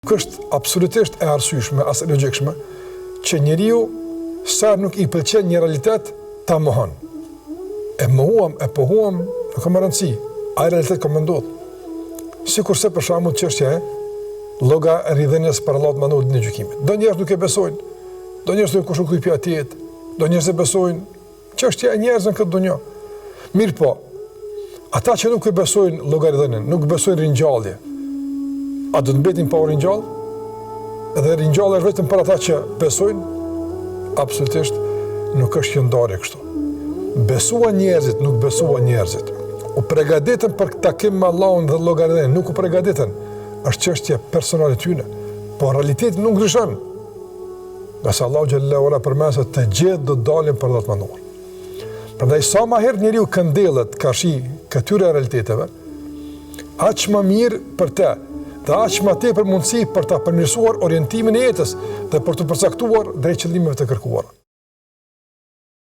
Është absolutisht e arsyeshme, as e logjikshme, që njeriu sa nuk i pëlqen një realitet ta mohon. E mohuam, e pohuam, nuk ka rëndësi. Ai realitet ka më ndodh. Sikurse për shembull çështja e llogaridhënies për Allahut më në gjykimit. Do njerëz nuk e besojnë, do njerëz nuk kush u kthye atij, do njerëz e besojnë. Çështja e njerëzve në këtë botë. Mirë po, ata që nuk e besojnë llogaridhënien, nuk besojnë ringjallje, a do të mbetin pa u ringjall? Edhe ringjallja është vetëm për ata që besojnë? Absolutisht nuk është kjo ndarje kështu. Besuan njerëzit, nuk besuan njerëzit. U përgatitën për takim me Allahun dhe llogaridhënien, nuk u përgatitën. Është çështje personale tyne, po realiteti nuk ndryshon. Nëse Allahu xhallahu ala përmes se të gjithë do dalin për Allahun e mënduar. Prandaj sa më herë njeriu këndellet kashi këtyre realiteteve, aq më mirë për të. Dhe aq më tepër mundësi për ta përmirësuar orientimin e jetës dhe për të përcaktuar drejt qëllimeve të kërkuara.